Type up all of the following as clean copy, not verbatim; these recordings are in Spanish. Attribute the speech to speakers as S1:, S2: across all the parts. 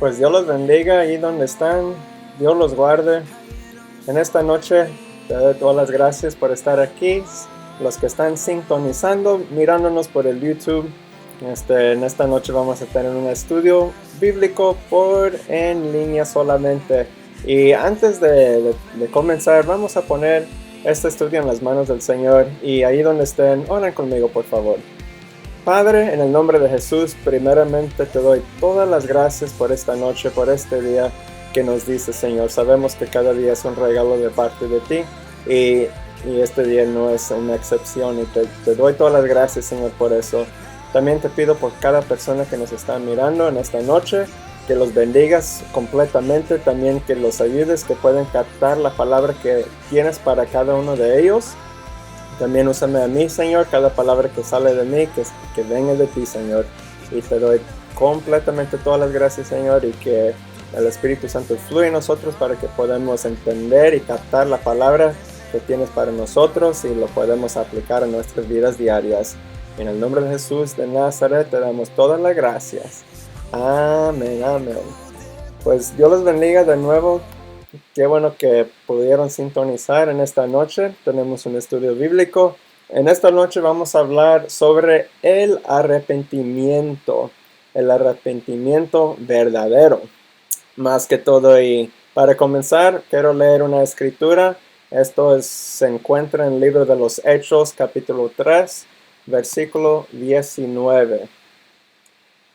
S1: Pues Dios los bendiga ahí donde están, Dios los guarde. En esta noche te doy todas las gracias por estar aquí. Los que están sintonizando, mirándonos por el YouTube, en esta noche vamos a tener un estudio bíblico en línea solamente. Y antes de comenzar, vamos a poner este estudio en las manos del Señor. Y ahí donde estén, oren conmigo, por favor. Padre, en el nombre de Jesús, primeramente te doy todas las gracias por esta noche, por este día que nos dices, Señor. Sabemos que cada día es un regalo de parte de ti y este día no es una excepción y te doy todas las gracias, Señor, por eso. También te pido por cada persona que nos está mirando en esta noche, que los bendigas completamente, también que los ayudes, que puedan captar la palabra que tienes para cada uno de ellos. También úsame a mí, Señor, cada palabra que sale de mí, que venga de ti, Señor. Y te doy completamente todas las gracias, Señor, y que el Espíritu Santo fluya en nosotros para que podamos entender y captar la palabra que tienes para nosotros y lo podemos aplicar en nuestras vidas diarias. En el nombre de Jesús de Nazaret te damos todas las gracias. Amén, amén. Pues Dios los bendiga de nuevo. Qué bueno que pudieron sintonizar en esta noche. Tenemos un estudio bíblico. En esta noche vamos a hablar sobre el arrepentimiento verdadero. Más que todo, y para comenzar, quiero leer una escritura. Se encuentra en el libro de los Hechos, capítulo 3, versículo 19.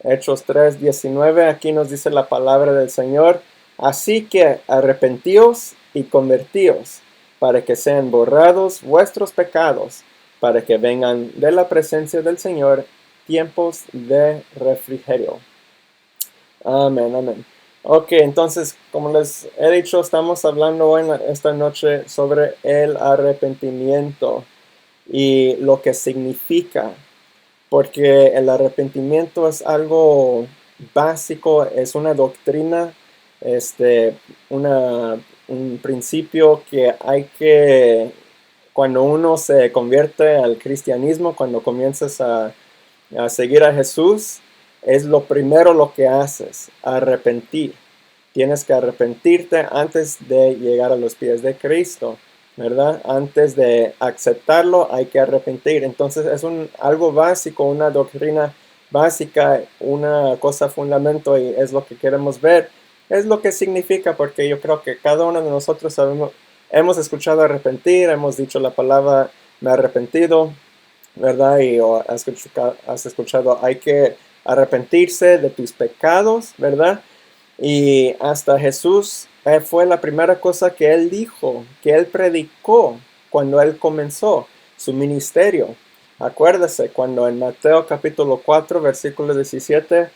S1: Hechos 3, 19, aquí nos dice la palabra del Señor. Así que arrepentíos y convertíos, para que sean borrados vuestros pecados, para que vengan de la presencia del Señor tiempos de refrigerio. Amén, amén. Ok, entonces, como les he dicho, estamos hablando esta noche sobre el arrepentimiento y lo que significa. Porque el arrepentimiento es algo básico, es una doctrina, un principio que cuando uno se convierte al cristianismo, cuando comienzas a seguir a Jesús, es lo primero lo que haces, arrepentir. Tienes que arrepentirte antes de llegar a los pies de Cristo, ¿verdad? Antes de aceptarlo hay que arrepentir. Entonces es algo básico, una doctrina básica, una cosa fundamental, y es lo que queremos ver. Es lo que significa, porque yo creo que cada uno de nosotros hemos escuchado arrepentir, hemos dicho la palabra me he arrepentido, ¿verdad? O has escuchado hay que arrepentirse de tus pecados, ¿verdad? Y hasta Jesús fue la primera cosa que él dijo, que él predicó cuando él comenzó su ministerio. Acuérdese, cuando en Mateo capítulo 4, versículo 17,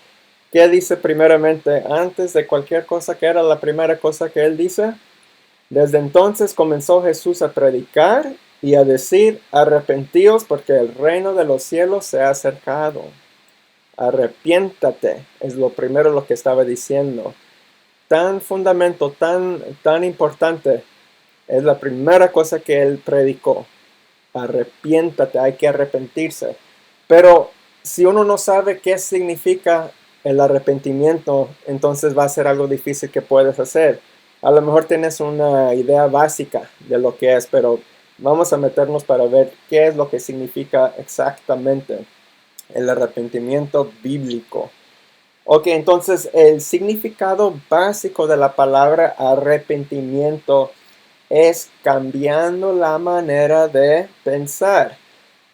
S1: ¿qué dice primeramente? Antes de cualquier cosa, ¿qué era la primera cosa que él dice? Desde entonces comenzó Jesús a predicar y a decir, arrepentíos porque el reino de los cielos se ha acercado. Arrepiéntate, es lo primero lo que estaba diciendo. Tan fundamental, tan importante, es la primera cosa que él predicó. Arrepiéntate, hay que arrepentirse. Pero si uno no sabe qué significa el arrepentimiento, entonces va a ser algo difícil que puedes hacer. A lo mejor tienes una idea básica de lo que es, pero vamos a meternos para ver qué es lo que significa exactamente el arrepentimiento bíblico. Ok, entonces el significado básico de la palabra arrepentimiento es cambiando la manera de pensar,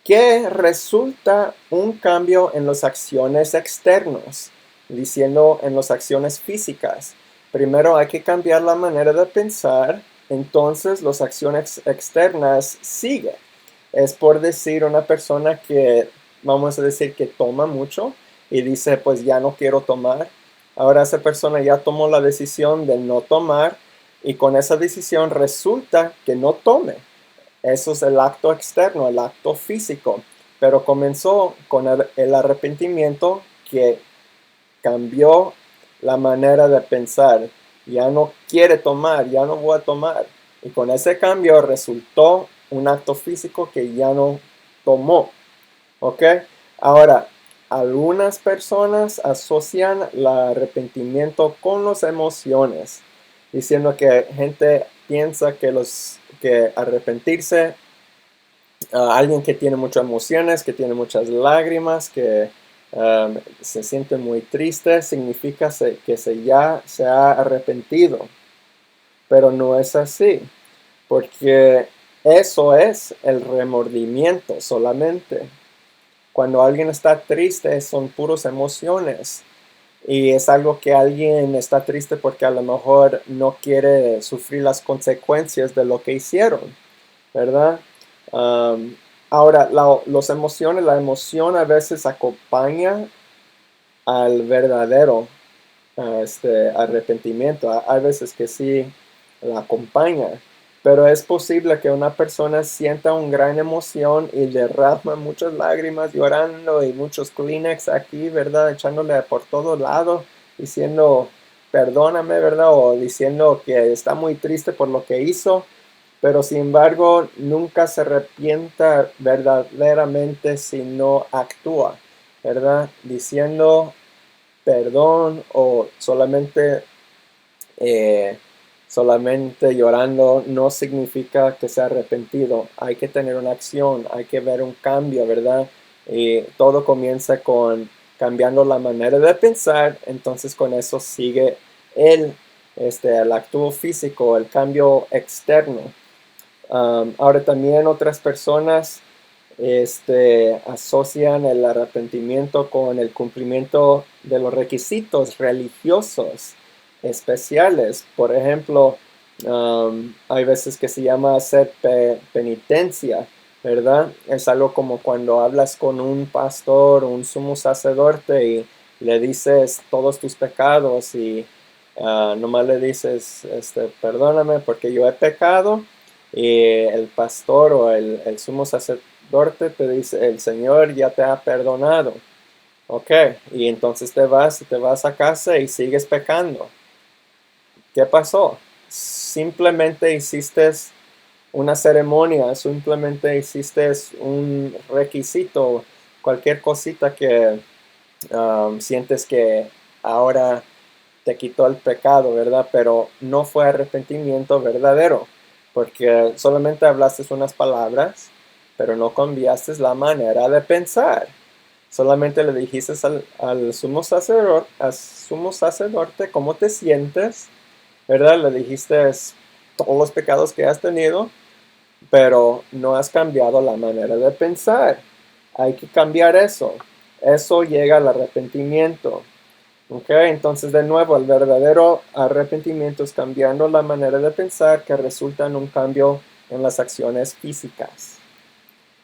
S1: que resulta un cambio en las acciones externas, diciendo en las acciones físicas. Primero hay que cambiar la manera de pensar, entonces las acciones externas siguen. Es por decir una persona que, vamos a decir que toma mucho y dice pues ya no quiero tomar. Ahora esa persona ya tomó la decisión de no tomar y con esa decisión resulta que no tome. Eso es el acto externo, el acto físico. Pero comenzó con el arrepentimiento que cambió la manera de pensar. Ya no quiere tomar, ya no voy a tomar. Y con ese cambio resultó un acto físico que ya no tomó. ¿Ok? Ahora, algunas personas asocian el arrepentimiento con las emociones, diciendo que gente piensa que arrepentirse, alguien que tiene muchas emociones, que tiene muchas lágrimas, que se siente muy triste, significa que ya se ha arrepentido. Pero no es así, porque eso es el remordimiento solamente. Cuando alguien está triste son puras emociones y es algo que alguien está triste porque a lo mejor no quiere sufrir las consecuencias de lo que hicieron, ¿verdad? Um, Ahora, las emociones, la emoción a veces acompaña al verdadero arrepentimiento. Hay veces que sí la acompaña, pero es posible que una persona sienta una gran emoción y derrama muchas lágrimas llorando y muchos Kleenex aquí, ¿verdad? Echándole por todo lado, diciendo perdóname, ¿verdad? O diciendo que está muy triste por lo que hizo, pero sin embargo nunca se arrepienta verdaderamente si no actúa, ¿verdad? Diciendo perdón o solamente llorando no significa que sea arrepentido. Hay que tener una acción, hay que ver un cambio, ¿verdad? Y todo comienza con cambiando la manera de pensar, entonces con eso sigue el, el actúo físico, el cambio externo. Ahora también otras personas asocian el arrepentimiento con el cumplimiento de los requisitos religiosos especiales. Por ejemplo, hay veces que se llama hacer penitencia, ¿verdad? Es algo como cuando hablas con un pastor o un sumo sacerdote y le dices todos tus pecados y nomás le dices, perdóname porque yo he pecado. Y el pastor o el sumo sacerdote te dice, el Señor ya te ha perdonado. Ok, y entonces te vas a casa y sigues pecando. ¿Qué pasó? Simplemente hiciste una ceremonia, simplemente hiciste un requisito, cualquier cosita que sientes que ahora te quitó el pecado, ¿verdad? Pero no fue arrepentimiento verdadero, porque solamente hablaste unas palabras, pero no cambiaste la manera de pensar. Solamente le dijiste al sumo sacerdote cómo te sientes, ¿verdad? Le dijiste todos los pecados que has tenido, pero no has cambiado la manera de pensar. Hay que cambiar eso. Eso llega al arrepentimiento. Ok, entonces de nuevo, el verdadero arrepentimiento es cambiando la manera de pensar que resulta en un cambio en las acciones físicas.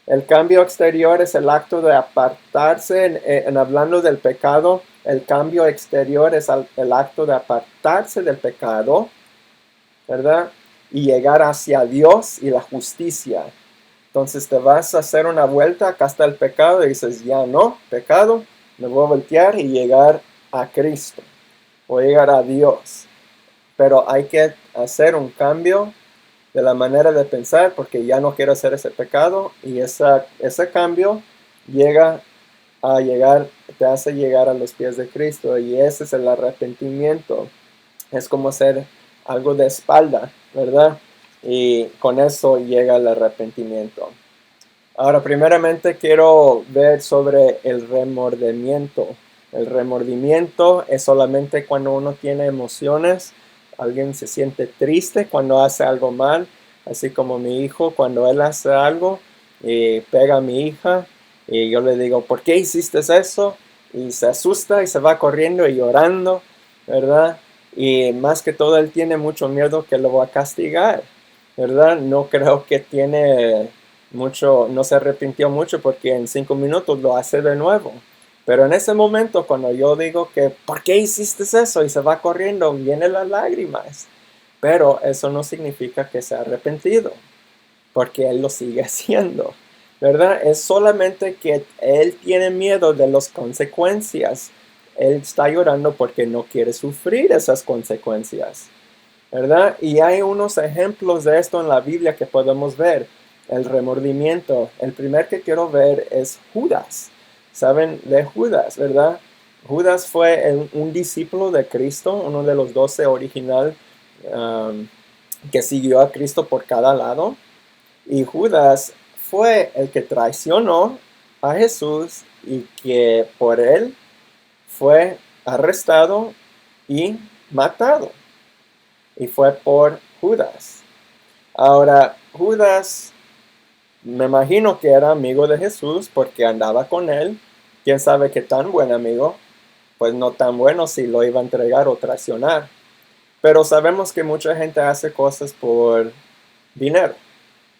S1: El cambio exterior es el acto de apartarse, en hablando del pecado, el cambio exterior es el acto de apartarse del pecado, ¿verdad? Y llegar hacia Dios y la justicia. Entonces te vas a hacer una vuelta, acá está el pecado y dices, ya no, pecado, me voy a voltear y llegar a Cristo o llegar a Dios. Pero hay que hacer un cambio de la manera de pensar porque ya no quiero hacer ese pecado y ese cambio llega a llegar, te hace llegar a los pies de Cristo y ese es el arrepentimiento. Es como hacer algo de espalda, ¿verdad? Y con eso llega el arrepentimiento. Ahora, primeramente quiero ver sobre el remordimiento. El remordimiento es solamente cuando uno tiene emociones. Alguien se siente triste cuando hace algo mal, así como mi hijo cuando él hace algo y pega a mi hija y yo le digo, ¿por qué hiciste eso? Y se asusta y se va corriendo y llorando, ¿verdad? Y más que todo él tiene mucho miedo que lo va a castigar, ¿verdad? No creo que tiene mucho, no se arrepintió mucho porque en 5 minutos lo hace de nuevo. Pero en ese momento, cuando yo digo que, ¿por qué hiciste eso? Y se va corriendo, vienen las lágrimas. Pero eso no significa que se ha arrepentido, porque él lo sigue haciendo, ¿verdad? Es solamente que él tiene miedo de las consecuencias. Él está llorando porque no quiere sufrir esas consecuencias, ¿verdad? Y hay unos ejemplos de esto en la Biblia que podemos ver. El remordimiento. El primer que quiero ver es Judas. saben de Judas, ¿verdad? Judas fue un discípulo de Cristo, uno de los 12 original um, que siguió a Cristo por cada lado. Y Judas fue el que traicionó a Jesús y que por él fue arrestado y matado. Y fue por Judas. Ahora, Judas, me imagino que era amigo de Jesús porque andaba con él. Quién sabe qué tan buen amigo. Pues no tan bueno si lo iba a entregar o traicionar. Pero sabemos que mucha gente hace cosas por dinero.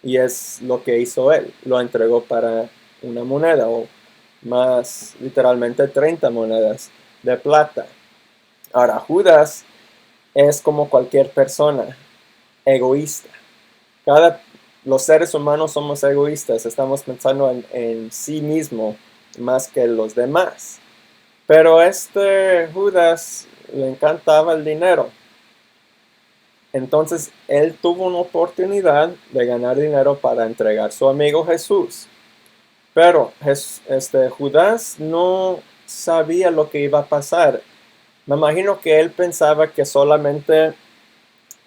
S1: Y es lo que hizo él. Lo entregó para una moneda o más literalmente 30 monedas de plata. Ahora, Judas es como cualquier persona, egoísta. Los seres humanos somos egoístas, estamos pensando en sí mismo más que los demás. Pero este Judas le encantaba el dinero. Entonces él tuvo una oportunidad de ganar dinero para entregar a su amigo Jesús. Pero Judas no sabía lo que iba a pasar. Me imagino que él pensaba que solamente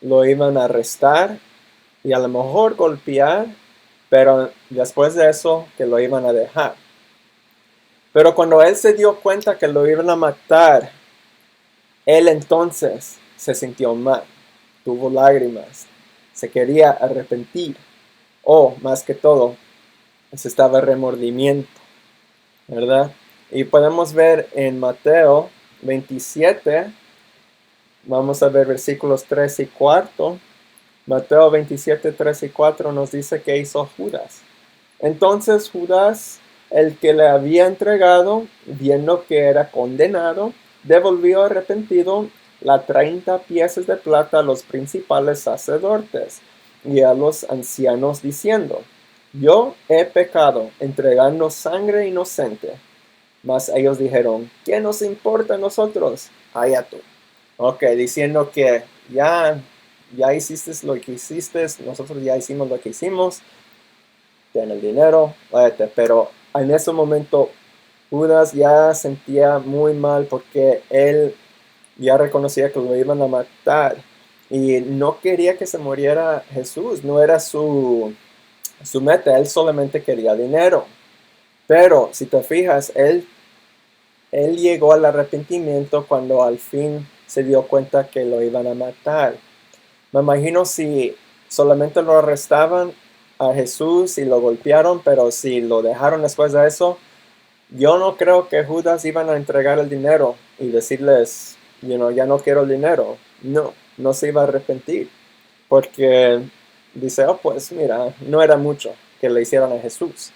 S1: lo iban a arrestar y a lo mejor golpear, pero después de eso que lo iban a dejar. Pero cuando él se dio cuenta que lo iban a matar, él entonces se sintió mal, tuvo lágrimas, se quería arrepentir, o más que todo, se estaba remordimiento, ¿verdad? Y podemos ver en Mateo 27, vamos a ver versículos 3 y 4. Mateo 27, 3 y 4 nos dice que hizo Judas. Entonces Judas, el que le había entregado, viendo que era condenado, devolvió arrepentido las 30 piezas de plata a los principales sacerdotes y a los ancianos, diciendo: yo he pecado entregando sangre inocente. Mas ellos dijeron: ¿qué nos importa a nosotros? Allá tú. Ok, diciendo que ya hiciste lo que hiciste, nosotros ya hicimos lo que hicimos, ten el dinero, váyate. Pero en ese momento Judas ya sentía muy mal porque él ya reconocía que lo iban a matar y no quería que se muriera Jesús, no era su meta, él solamente quería dinero. Pero si te fijas, él llegó al arrepentimiento cuando al fin se dio cuenta que lo iban a matar. Me imagino si solamente lo arrestaban a Jesús y lo golpearon, pero si lo dejaron después de eso, yo no creo que Judas iban a entregar el dinero y decirles, ya no quiero el dinero. No, no se iba a arrepentir. Porque dice, oh, pues mira, no era mucho que le hicieran a Jesús.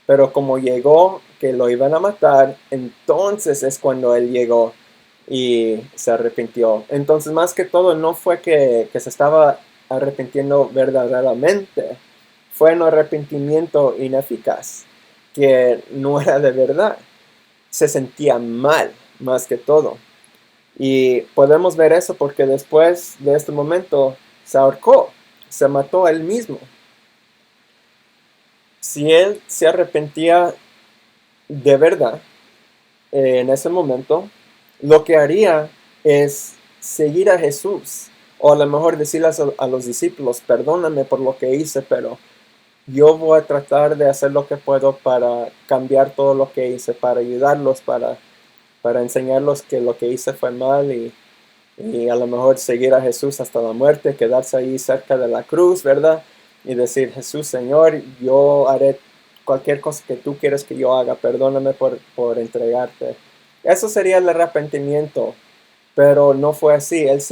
S1: Pero como llegó que lo iban a matar, entonces es cuando él llegó y se arrepintió. Entonces, más que todo, no fue que se estaba arrepintiendo verdaderamente, fue un arrepentimiento ineficaz, que no era de verdad. Se sentía mal, más que todo. Y podemos ver eso porque después de este momento se ahorcó, se mató él mismo. Si él se arrepentía de verdad, en ese momento, lo que haría es seguir a Jesús. O a lo mejor decirle a los discípulos: perdóname por lo que hice, pero yo voy a tratar de hacer lo que puedo para cambiar todo lo que hice, para ayudarlos, para enseñarlos que lo que hice fue mal y a lo mejor seguir a Jesús hasta la muerte, quedarse ahí cerca de la cruz, ¿verdad? Y decir: Jesús, Señor, yo haré cualquier cosa que tú quieres que yo haga, perdóname por entregarte. Eso sería el arrepentimiento, pero no fue así. Él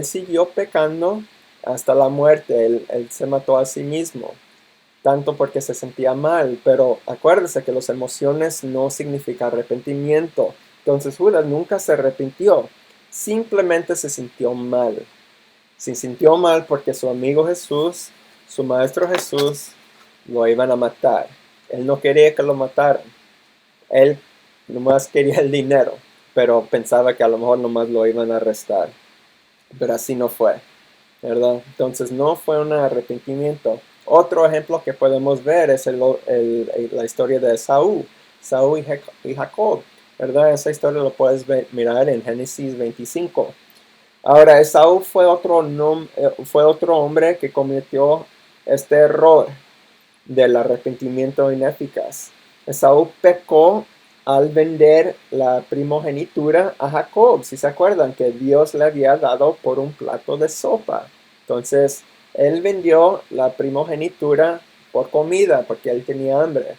S1: siguió pecando hasta la muerte, él se mató a sí mismo, tanto porque se sentía mal, pero acuérdese que las emociones no significan arrepentimiento. Entonces Judas nunca se arrepintió, simplemente se sintió mal. Se sintió mal porque su amigo Jesús, su maestro Jesús, lo iban a matar. Él no quería que lo mataran. Él nomás quería el dinero, pero pensaba que a lo mejor nomás lo iban a arrestar. Pero así no fue, ¿verdad? Entonces no fue un arrepentimiento. Otro ejemplo que podemos ver es la historia de Saúl. Saúl y Jacob, ¿verdad? Esa historia lo puedes mirar en Génesis 25. Ahora, Esaú fue otro hombre que cometió este error del arrepentimiento ineficaz. Esaú pecó al vender la primogenitura a Jacob. Si se acuerdan que Dios le había dado por un plato de sopa. Entonces, él vendió la primogenitura por comida porque él tenía hambre.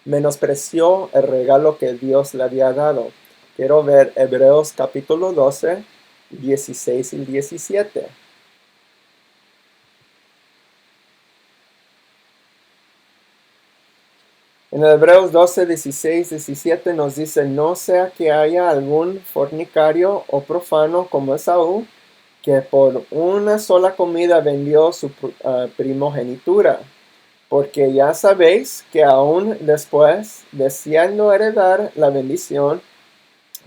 S1: Menospreció el regalo que Dios le había dado. Quiero ver Hebreos capítulo 12, 16 y 17. En Hebreos 12, 16, 17 nos dice, no sea que haya algún fornicario o profano como Esaú, que por una sola comida vendió su primogenitura. Porque ya sabéis que aún después, deseando heredar la bendición,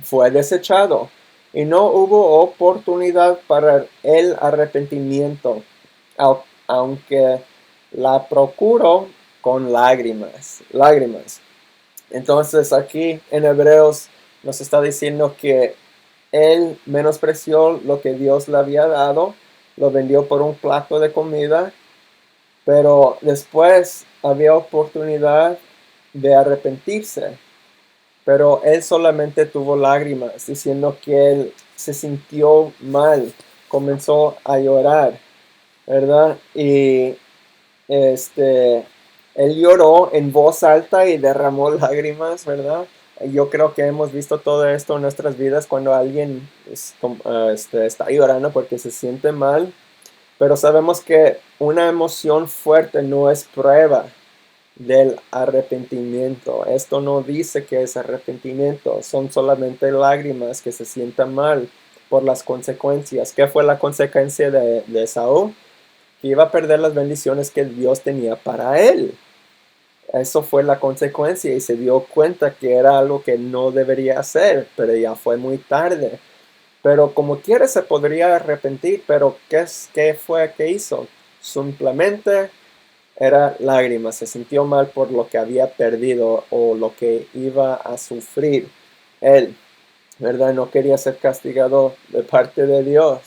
S1: fue desechado, y no hubo oportunidad para el arrepentimiento, aunque la procuró con lágrimas. Entonces aquí en Hebreos nos está diciendo que él menospreció lo que Dios le había dado, lo vendió por un plato de comida, pero después había oportunidad de arrepentirse. Pero él solamente tuvo lágrimas, diciendo que él se sintió mal, comenzó a llorar, ¿verdad? Y él lloró en voz alta y derramó lágrimas, ¿verdad? Yo creo que hemos visto todo esto en nuestras vidas cuando alguien está llorando porque se siente mal, pero sabemos que una emoción fuerte no es prueba del arrepentimiento. Esto no dice que es arrepentimiento, son solamente lágrimas que se sientan mal por las consecuencias. ¿Qué fue la consecuencia de Saúl? Que iba a perder las bendiciones que Dios tenía para él. Eso fue la consecuencia y se dio cuenta que era algo que no debería hacer, pero ya fue muy tarde. Pero como quiera se podría arrepentir, pero ¿qué fue que hizo? Simplemente era lágrimas, se sintió mal por lo que había perdido o lo que iba a sufrir él, ¿verdad? No quería ser castigado de parte de Dios.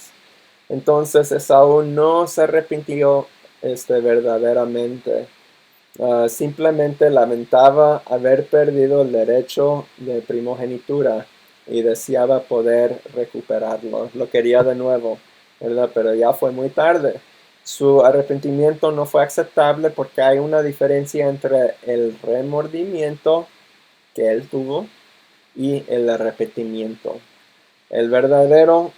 S1: Entonces Esaú no se arrepintió verdaderamente. Simplemente lamentaba haber perdido el derecho de primogenitura y deseaba poder recuperarlo. Lo quería de nuevo, ¿verdad? Pero ya fue muy tarde. Su arrepentimiento no fue aceptable porque hay una diferencia entre el remordimiento que él tuvo y el arrepentimiento. El verdadero,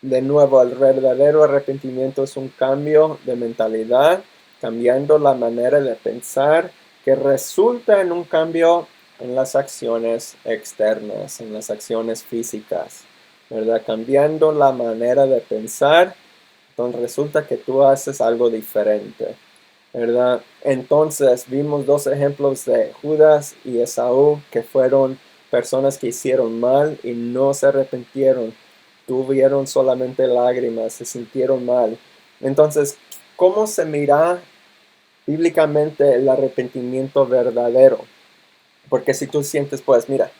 S1: de nuevo, el verdadero arrepentimiento es un cambio de mentalidad, cambiando la manera de pensar que resulta en un cambio en las acciones externas, en las acciones físicas, ¿verdad? Cambiando la manera de pensar, entonces resulta que tú haces algo diferente, ¿verdad? Entonces vimos dos ejemplos de Judas y Esaú que fueron personas que hicieron mal y no se arrepintieron, tuvieron solamente lágrimas, se sintieron mal. Entonces, ¿cómo se mira bíblicamente el arrepentimiento verdadero? Porque si tú sientes, pues mira,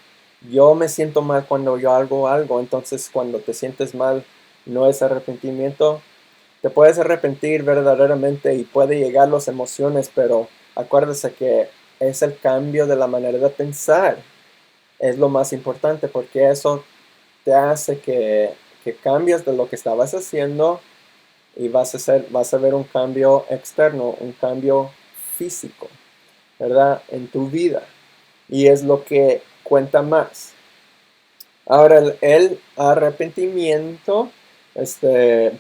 S1: yo me siento mal cuando yo hago algo, entonces cuando te sientes mal no es arrepentimiento. Te puedes arrepentir verdaderamente y puede llegar las emociones, pero acuérdese que es el cambio de la manera de pensar. Es lo más importante porque eso te hace que cambies de lo que estabas haciendo y vas a ver un cambio externo, un cambio físico, ¿verdad? En tu vida. Y es lo que cuenta más. Ahora, el arrepentimiento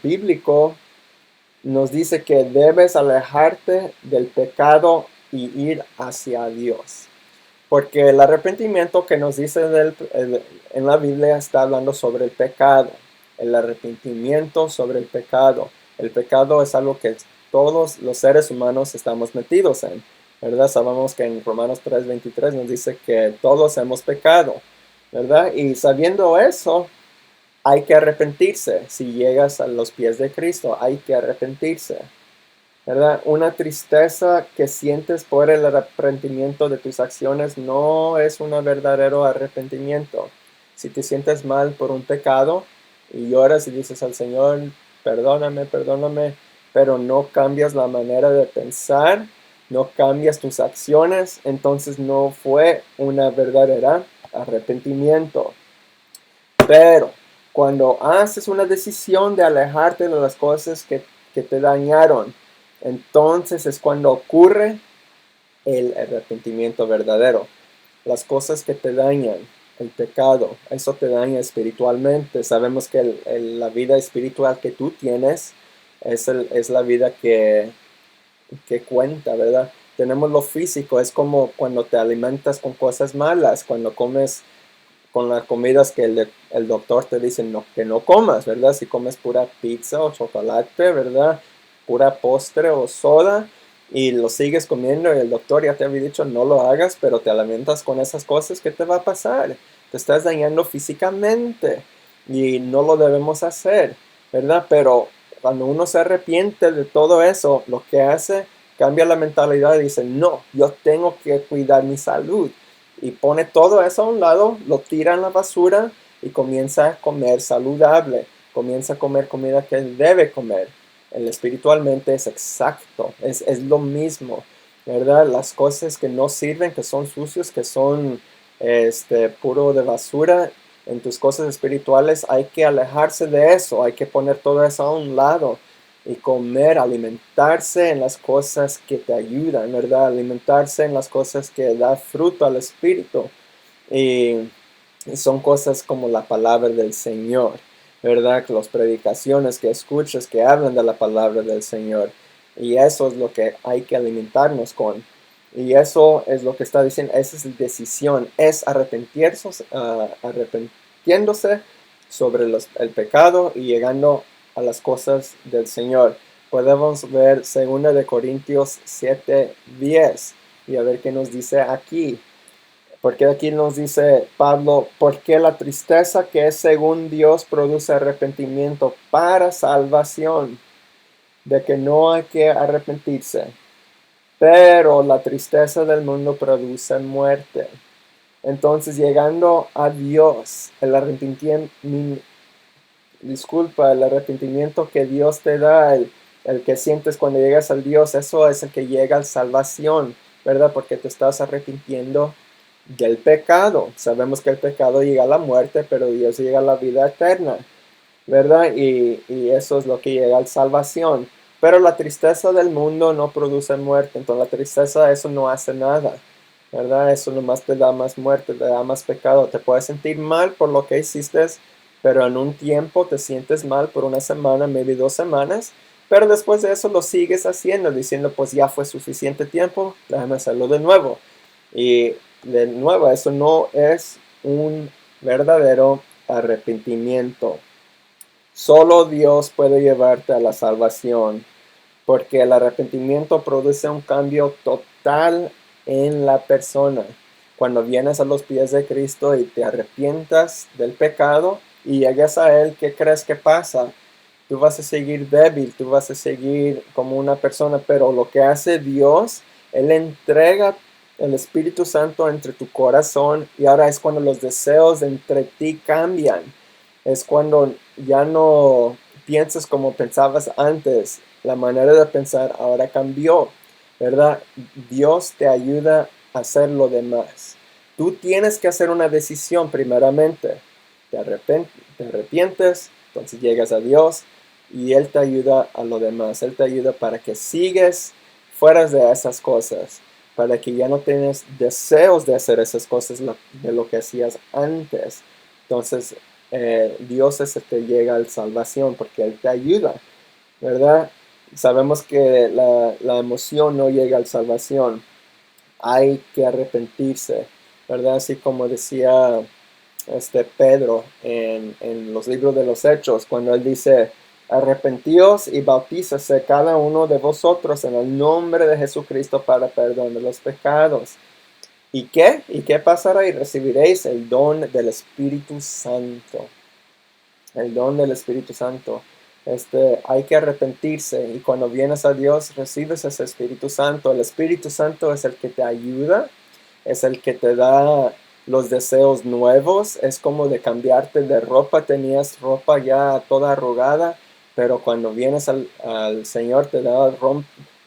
S1: bíblico nos dice que debes alejarte del pecado y ir hacia Dios. Porque el arrepentimiento que nos dice en la Biblia está hablando sobre el pecado. El arrepentimiento sobre el pecado. El pecado es algo que todos los seres humanos estamos metidos en, ¿verdad? Sabemos que en Romanos 3:23 nos dice que todos hemos pecado, ¿verdad? Y sabiendo eso, hay que arrepentirse. Si llegas a los pies de Cristo, hay que arrepentirse. ¿verdad? Una tristeza que sientes por el arrepentimiento de tus acciones no es un verdadero arrepentimiento. Si te sientes mal por un pecado y lloras y dices al Señor, perdóname, perdóname, pero no cambias la manera de pensar, no cambias tus acciones, entonces no fue una verdadera arrepentimiento. Pero cuando haces una decisión de alejarte de las cosas que te dañaron, entonces es cuando ocurre el arrepentimiento verdadero. Las cosas que te dañan, el pecado, eso te daña espiritualmente. Sabemos que la vida espiritual que tú tienes es la vida que cuenta, ¿verdad? Tenemos lo físico, es como cuando te alimentas con cosas malas, cuando comes con las comidas que el doctor te dice no, que no comas, ¿verdad? Si comes pura pizza o chocolate, ¿verdad? Pura postre o soda y lo sigues comiendo y el doctor ya te había dicho no lo hagas, pero te alimentas con esas cosas, ¿qué te va a pasar? Te estás dañando físicamente y no lo debemos hacer, ¿verdad? Pero cuando uno se arrepiente de todo eso, lo que hace, cambia la mentalidad y dice, no, yo tengo que cuidar mi salud y pone todo eso a un lado, lo tira en la basura y comienza a comer saludable, comienza a comer comida que él debe comer. El espiritualmente es exacto, es lo mismo, ¿verdad? Las cosas que no sirven, que son sucios, que son puro de basura, en tus cosas espirituales hay que alejarse de eso, hay que poner todo eso a un lado y comer, alimentarse en las cosas que te ayudan, ¿verdad? Alimentarse en las cosas que da fruto al espíritu. Y, y son cosas como la palabra del Señor, ¿verdad? Las predicaciones que escuchas que hablan de la palabra del Señor. Y eso es lo que hay que alimentarnos con. Y eso es lo que está diciendo, esa es la decisión, es arrepentiéndose sobre el pecado y llegando a las cosas del Señor. Podemos ver 2 de Corintios 7:10 y a ver qué nos dice aquí. Porque aquí nos dice Pablo, porque la tristeza que es según Dios produce arrepentimiento para salvación, de que no hay que arrepentirse, pero la tristeza del mundo produce muerte. Entonces, llegando a Dios, el arrepentimiento que Dios te da, el que sientes cuando llegas al Dios, eso es el que llega a la salvación, ¿verdad? Porque te estás arrepintiendo del pecado. Sabemos que el pecado llega a la muerte, pero Dios llega a la vida eterna, ¿verdad? Y eso es lo que llega a la salvación. Pero la tristeza del mundo no produce muerte, entonces la tristeza, eso no hace nada, ¿verdad? Eso nomás te da más muerte, te da más pecado. Te puedes sentir mal por lo que hiciste, pero en un tiempo te sientes mal por una semana, maybe 2 semanas, pero después de eso lo sigues haciendo, diciendo, pues ya fue suficiente tiempo, déjame hacerlo de nuevo. Y de nuevo, eso no es un verdadero arrepentimiento. Solo Dios puede llevarte a la salvación, porque el arrepentimiento produce un cambio total en la persona. Cuando vienes a los pies de Cristo y te arrepientas del pecado y llegas a Él, ¿qué crees que pasa? Tú vas a seguir débil, tú vas a seguir como una persona, pero lo que hace Dios, Él entrega el Espíritu Santo entre tu corazón y ahora es cuando los deseos entre ti cambian. Es cuando ya no piensas como pensabas antes. La manera de pensar ahora cambió, ¿verdad? Dios te ayuda a hacer lo demás. Tú tienes que hacer una decisión primeramente. Te arrepientes, entonces llegas a Dios y Él te ayuda a lo demás. Él te ayuda para que sigues fuera de esas cosas, para que ya no tengas deseos de hacer esas cosas de lo que hacías antes. Entonces, Dios es el que llega a la salvación porque Él te ayuda, ¿verdad? Sabemos que la emoción no llega a la salvación, hay que arrepentirse, ¿verdad? Así como decía Pedro en los libros de los Hechos, cuando él dice, arrepentíos y bautízase cada uno de vosotros en el nombre de Jesucristo para perdón de los pecados. ¿Y qué? ¿Y qué pasará? Y recibiréis el don del Espíritu Santo. El don del Espíritu Santo. hay que arrepentirse, y cuando vienes a Dios recibes ese Espíritu Santo. El Espíritu Santo es el que te ayuda, es el que te da los deseos nuevos. Es como de cambiarte de ropa. Tenías ropa ya toda arrugada, pero cuando vienes al Señor te da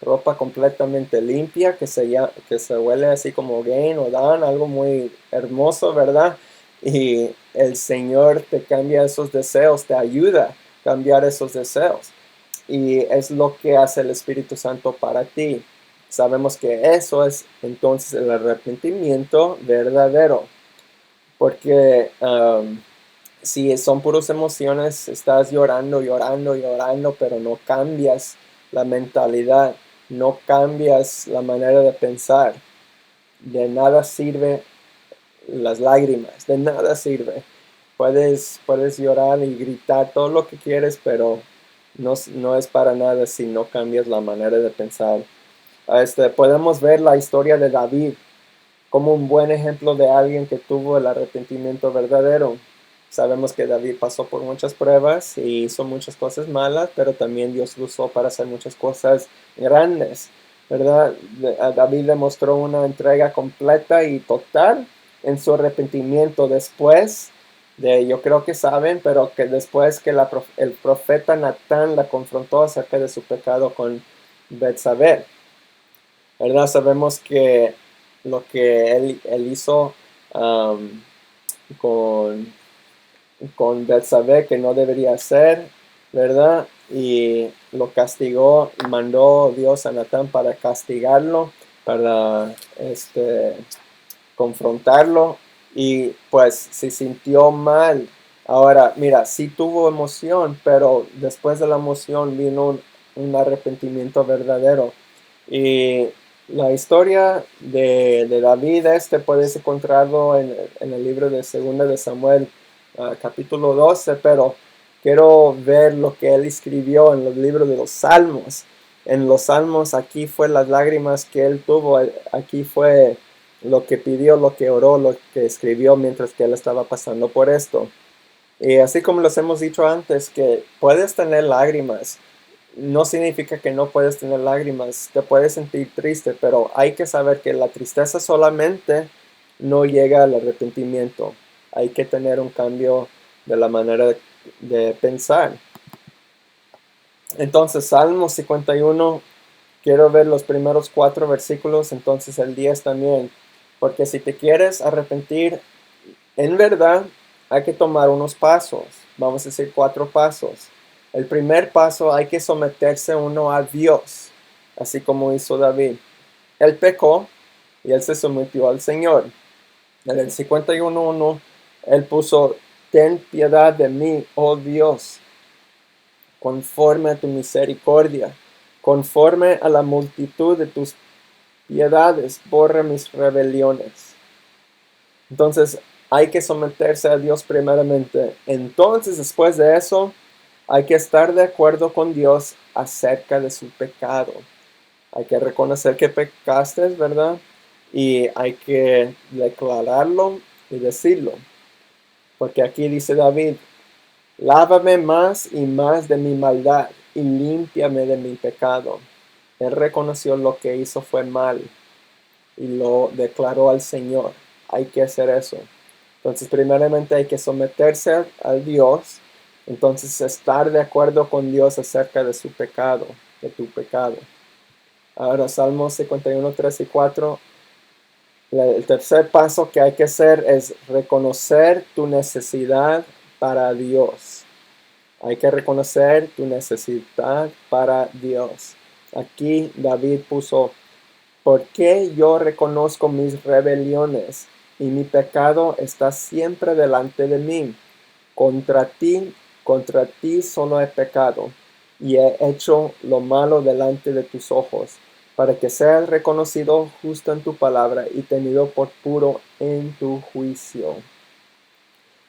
S1: ropa completamente limpia, que se huele así como Gain o Dan, algo muy hermoso, ¿verdad? Y el Señor te cambia esos deseos, te ayuda a cambiar esos deseos. Y es lo que hace el Espíritu Santo para ti. Sabemos que eso es entonces el arrepentimiento verdadero, porque si son puras emociones, estás llorando, llorando, llorando, pero no cambias la mentalidad, no cambias la manera de pensar. De nada sirve las lágrimas, de nada sirve. Puedes llorar y gritar todo lo que quieres, pero no es para nada si no cambias la manera de pensar. Podemos ver la historia de David como un buen ejemplo de alguien que tuvo el arrepentimiento verdadero. Sabemos que David pasó por muchas pruebas y hizo muchas cosas malas, pero también Dios lo usó para hacer muchas cosas grandes, ¿verdad? David demostró una entrega completa y total en su arrepentimiento después de, yo creo que saben, pero que después que el profeta Natán la confrontó acerca de su pecado con Betsabé, ¿verdad? Sabemos que lo que él hizo um, con, con Betsabé, que no debería hacer, ¿verdad? Y lo castigó, mandó Dios a Natán para castigarlo, para confrontarlo, y pues se sintió mal. Ahora, mira, sí tuvo emoción, pero después de la emoción vino un arrepentimiento verdadero. Y la historia de David, puedes encontrarlo en el libro de Segunda de Samuel, capítulo 12, pero quiero ver lo que él escribió en los libros de los Salmos. En los Salmos, aquí fue las lágrimas que él tuvo, aquí fue lo que pidió, lo que oró, lo que escribió mientras que él estaba pasando por esto. Y así como les hemos dicho antes, que puedes tener lágrimas, no significa que no puedes tener lágrimas, te puedes sentir triste, pero hay que saber que la tristeza solamente no llega al arrepentimiento. Hay que tener un cambio de la manera de pensar. Entonces, Salmo 51, quiero ver los primeros 4 versículos, entonces el 10 también. Porque si te quieres arrepentir, en verdad, hay que tomar unos pasos. Vamos a decir 4 pasos. El primer paso, hay que someterse uno a Dios, así como hizo David. Él pecó y él se sometió al Señor. En el 51:1, él puso: ten piedad de mí, oh Dios, conforme a tu misericordia, conforme a la multitud de tus piedades, borra mis rebeliones. Entonces, hay que someterse a Dios primeramente. Entonces, después de eso, hay que estar de acuerdo con Dios acerca de su pecado. Hay que reconocer que pecaste, ¿verdad? Y hay que declararlo y decirlo. Porque aquí dice David: lávame más y más de mi maldad y límpiame de mi pecado. Él reconoció lo que hizo fue mal y lo declaró al Señor. Hay que hacer eso. Entonces, primeramente hay que someterse a Dios. Entonces, estar de acuerdo con Dios acerca de su pecado, de tu pecado. Ahora, Salmos 51, 3 y 4. El tercer paso que hay que hacer es reconocer tu necesidad para Dios. Hay que reconocer tu necesidad para Dios. Aquí David puso: ¿por qué yo reconozco mis rebeliones y mi pecado está siempre delante de mí? Contra ti solo he pecado y he hecho lo malo delante de tus ojos, para que seas reconocido justo en tu palabra y tenido por puro en tu juicio.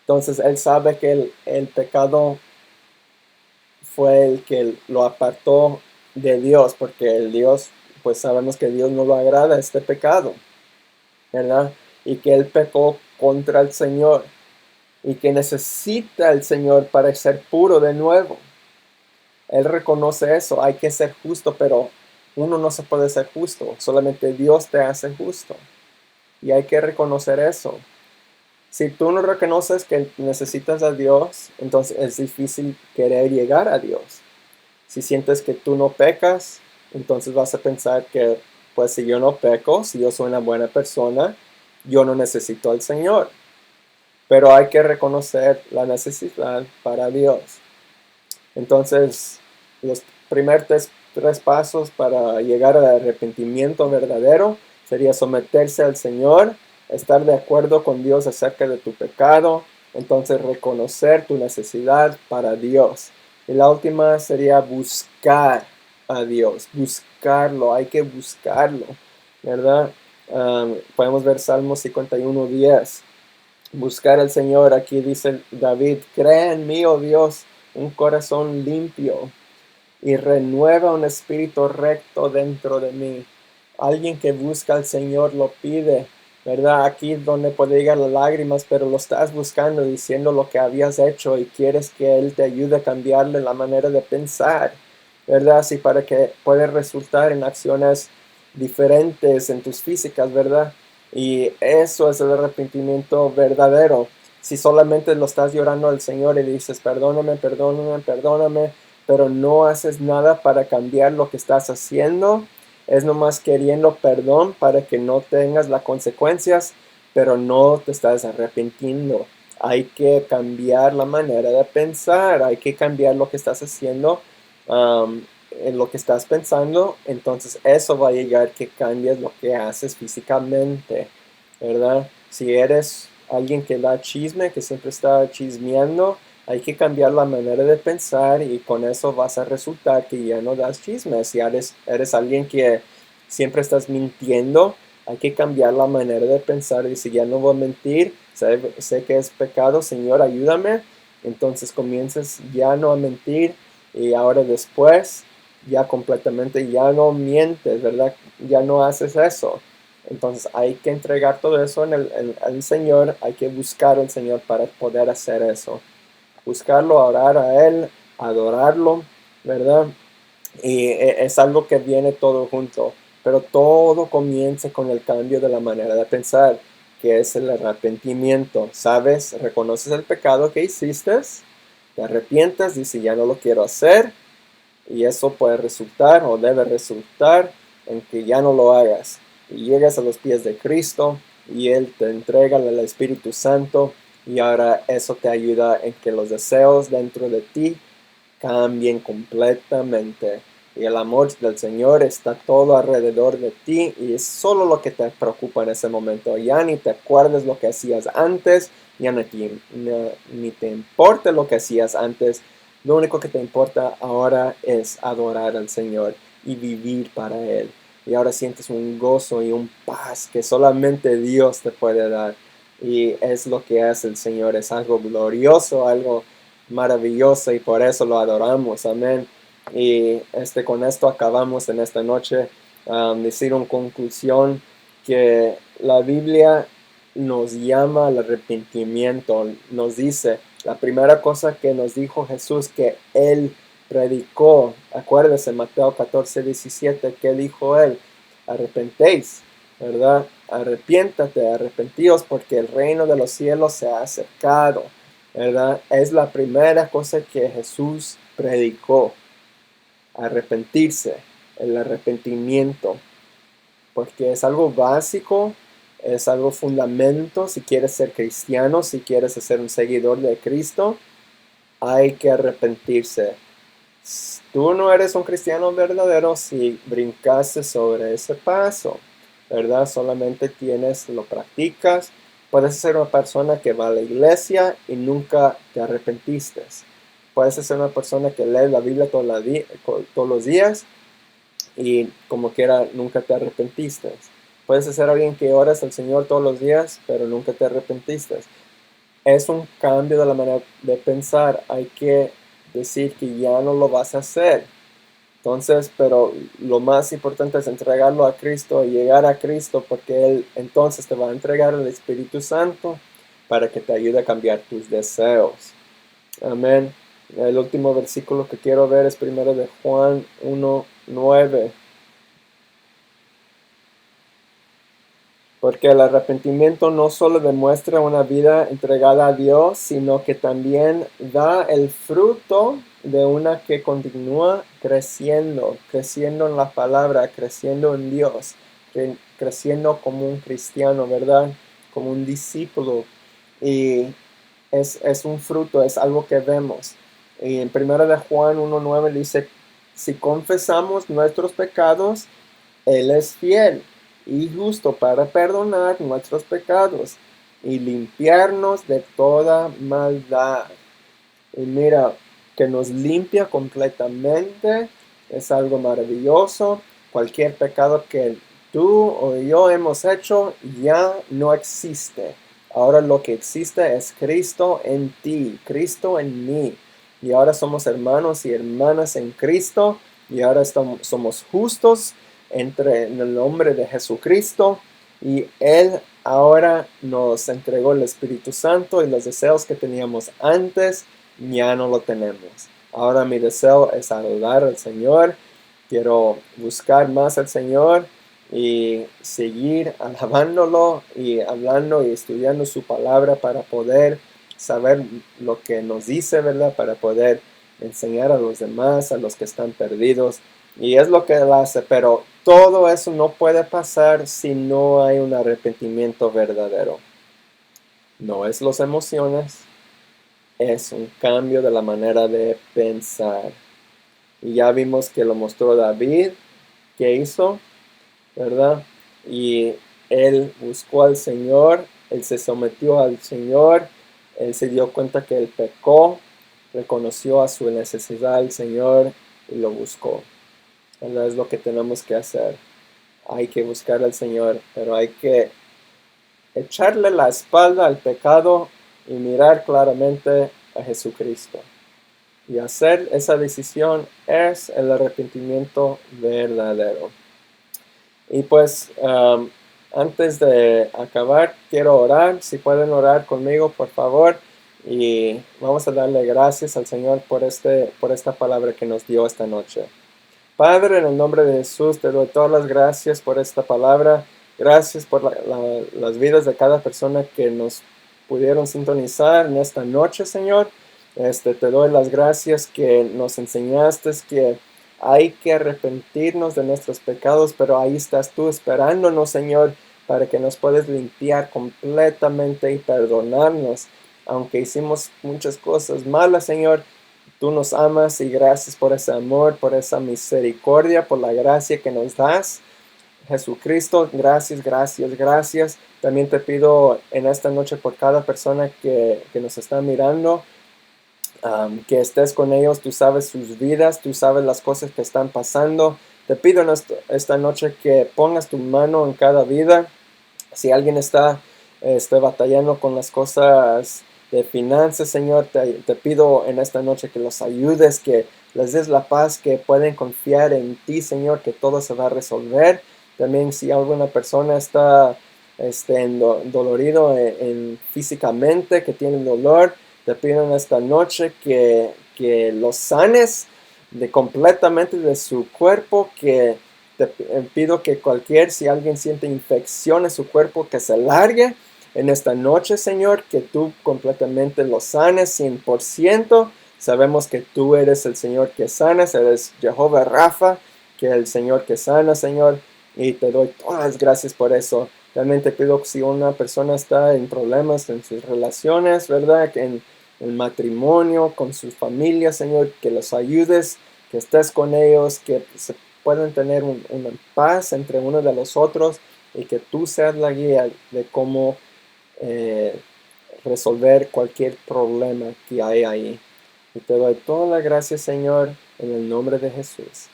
S1: Entonces él sabe que el pecado fue el que lo apartó de Dios, porque el Dios, pues sabemos que Dios no lo agrada este pecado, ¿verdad? Y que él pecó contra el Señor y que necesita el Señor para ser puro de nuevo. Él reconoce eso, hay que ser justo, pero uno no se puede ser justo, solamente Dios te hace justo. Y hay que reconocer eso. Si tú no reconoces que necesitas a Dios, entonces es difícil querer llegar a Dios. Si sientes que tú no pecas, entonces vas a pensar que, pues si yo no peco, si yo soy una buena persona, yo no necesito al Señor. Pero hay que reconocer la necesidad para Dios. Entonces, los primeros tres pasos para llegar al arrepentimiento verdadero sería someterse al Señor, estar de acuerdo con Dios acerca de tu pecado, entonces reconocer tu necesidad para Dios. Y la última sería buscar a Dios, buscarlo, hay que buscarlo, ¿verdad? Podemos ver Salmo 51:10. Buscar al Señor, aquí dice David, crea en mí, oh Dios, un corazón limpio y renueva un espíritu recto dentro de mí. Alguien que busca al Señor lo pide, ¿verdad? Aquí es donde puede llegar las lágrimas, pero lo estás buscando diciendo lo que habías hecho y quieres que Él te ayude a cambiarle la manera de pensar, ¿verdad? Así para que pueda resultar en acciones diferentes en tus físicas, ¿verdad? Y eso es el arrepentimiento verdadero. Si solamente lo estás llorando al Señor y dices, perdóname, perdóname, perdóname, pero no haces nada para cambiar lo que estás haciendo, es nomás queriendo perdón para que no tengas las consecuencias, pero no te estás arrepintiendo. Hay que cambiar la manera de pensar, hay que cambiar lo que estás haciendo, en lo que estás pensando, entonces eso va a llegar que cambies lo que haces físicamente, ¿verdad? Si eres alguien que da chisme, que siempre está chismeando, hay que cambiar la manera de pensar y con eso vas a resultar que ya no das chismes. Si eres alguien que siempre estás mintiendo, hay que cambiar la manera de pensar y si ya no voy a mentir, sé que es pecado, Señor, ayúdame. Entonces comienzas ya no a mentir y ahora después ya completamente ya no mientes, ¿verdad? Ya no haces eso. Entonces hay que entregar todo eso al Señor, hay que buscar al Señor para poder hacer eso. Buscarlo, orar a Él, adorarlo, ¿verdad? Y es algo que viene todo junto, pero todo comienza con el cambio de la manera de pensar, que es el arrepentimiento. ¿Sabes? Reconoces el pecado que hiciste, te arrepientes, dices ya no lo quiero hacer, y eso puede resultar o debe resultar en que ya no lo hagas. Y llegas a los pies de Cristo y Él te entrega el Espíritu Santo y ahora eso te ayuda en que los deseos dentro de ti cambien completamente. Y el amor del Señor está todo alrededor de ti y es solo lo que te preocupa en ese momento. Ya ni te acuerdas lo que hacías antes, ya ni te importa lo que hacías antes. Lo único que te importa ahora es adorar al Señor y vivir para Él. Y ahora sientes un gozo y un paz que solamente Dios te puede dar. Y es lo que hace el Señor. Es algo glorioso, algo maravilloso y por eso lo adoramos. Amén. Y con esto acabamos en esta noche. Decir en conclusión que la Biblia nos llama al arrepentimiento. Nos dice, la primera cosa que nos dijo Jesús que Él predicó, acuérdese Mateo 14:17, ¿qué dijo Él? Arrepentéis, ¿verdad? Arrepiéntate, arrepentíos porque el reino de los cielos se ha acercado, ¿verdad? Es la primera cosa que Jesús predicó, arrepentirse, el arrepentimiento, porque es algo básico, es algo fundamento. Si quieres ser cristiano, si quieres ser un seguidor de Cristo, hay que arrepentirse. Tú no eres un cristiano verdadero si brincaste sobre ese paso, ¿verdad? Solamente lo practicas. Puedes ser una persona que va a la iglesia y nunca te arrepentiste. Puedes ser una persona que lee la Biblia todos los días y como quiera nunca te arrepentiste. Puedes ser alguien que oras al Señor todos los días, pero nunca te arrepentiste. Es un cambio de la manera de pensar. Hay que decir que ya no lo vas a hacer. Entonces, pero lo más importante es entregarlo a Cristo y llegar a Cristo porque Él entonces te va a entregar el Espíritu Santo para que te ayude a cambiar tus deseos. Amén. El último versículo que quiero ver es primero de Juan 1:9. Porque el arrepentimiento no solo demuestra una vida entregada a Dios, sino que también da el fruto de una que continúa creciendo, creciendo en la palabra, creciendo en Dios, creciendo como un cristiano, ¿verdad? Como un discípulo. Y es un fruto, es algo que vemos. Y en 1 de Juan 1:9 dice, si confesamos nuestros pecados, Él es fiel y justo para perdonar nuestros pecados y limpiarnos de toda maldad. Y mira, que nos limpia completamente, es algo maravilloso. Cualquier pecado que tú o yo hemos hecho ya no existe. Ahora lo que existe es Cristo en ti, Cristo en mí. Y ahora somos hermanos y hermanas en Cristo. Y ahora somos justos en el nombre de Jesucristo. Y Él ahora nos entregó el Espíritu Santo y los deseos que teníamos antes ya no lo tenemos. Ahora mi deseo es adorar al Señor. Quiero buscar más al Señor y seguir alabándolo y hablando y estudiando su palabra para poder saber lo que nos dice, ¿verdad? Para poder enseñar a los demás, a los que están perdidos. Y es lo que Él hace, pero todo eso no puede pasar si no hay un arrepentimiento verdadero. No es las emociones, es un cambio de la manera de pensar. Y ya vimos que lo mostró David, que hizo, ¿verdad? Y él buscó al Señor, él se sometió al Señor, él se dio cuenta que él pecó, reconoció a su necesidad al Señor y lo buscó. ¿Verdad? Es lo que tenemos que hacer. Hay que buscar al Señor, pero hay que echarle la espalda al pecado y mirar claramente a Jesucristo. Y hacer esa decisión es el arrepentimiento verdadero. Y pues antes de acabar, quiero orar. Si pueden orar conmigo, por favor. Y vamos a darle gracias al Señor por esta palabra que nos dio esta noche. Padre, en el nombre de Jesús, te doy todas las gracias por esta palabra. Gracias por las vidas de cada persona que nos pudieron sintonizar en esta noche, Señor. Te doy las gracias que nos enseñaste que hay que arrepentirnos de nuestros pecados, pero ahí estás tú esperándonos, Señor, para que nos puedas limpiar completamente y perdonarnos. Aunque hicimos muchas cosas malas, Señor, tú nos amas y gracias por ese amor, por esa misericordia, por la gracia que nos das. Jesucristo, gracias, gracias, gracias. También te pido en esta noche por cada persona que nos está mirando, que estés con ellos, tú sabes sus vidas, tú sabes las cosas que están pasando. Te pido en esta noche que pongas tu mano en cada vida. Si alguien está batallando con las cosas de finanzas, Señor, te pido en esta noche que los ayudes, que les des la paz, que pueden confiar en ti, Señor, que todo se va a resolver. También si alguna persona está dolorido físicamente, que tiene dolor, te pido en esta noche que los sanes completamente de su cuerpo, que te pido que si alguien siente infección en su cuerpo, que se largue en esta noche, Señor, que tú completamente lo sanes 100%. Sabemos que tú eres el Señor que sanas, eres Jehová Rafa, que es el Señor que sana, Señor, y te doy todas las gracias por eso. También te pido que si una persona está en problemas en sus relaciones, ¿verdad? En el matrimonio, con sus familias, Señor, que los ayudes, que estés con ellos, que se puedan tener una paz entre uno de los otros y que tú seas la guía de cómo resolver cualquier problema que hay ahí. Y te doy toda la gracia, Señor, en el nombre de Jesús.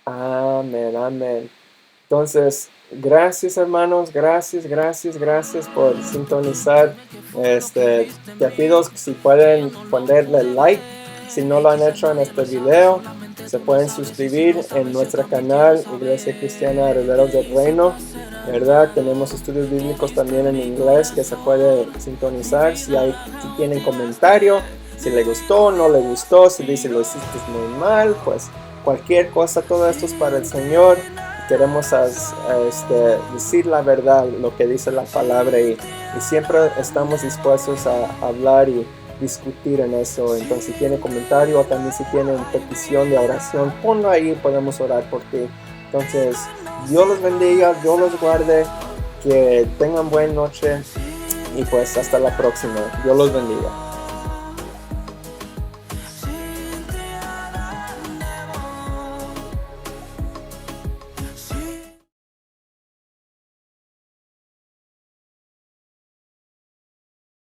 S1: Amén, amén. Entonces, gracias hermanos, gracias por sintonizar. Te pido si pueden ponerle like, si no lo han hecho en este video, se pueden suscribir en nuestro canal Iglesia Cristiana Herederos del Reino, ¿verdad? Tenemos estudios bíblicos también en inglés que se puede sintonizar. Si tienen comentario si le gustó, no le gustó, si dice lo hiciste muy mal, pues cualquier cosa, todo esto es para el Señor. Queremos decir la verdad, lo que dice la palabra, y siempre estamos dispuestos a hablar y discutir en eso. Entonces, si tiene comentario o también si tiene una petición de oración, ponlo ahí, podemos orar por ti. Entonces, Dios los bendiga, Dios los guarde, que tengan buena noche y pues hasta la próxima. Dios los bendiga.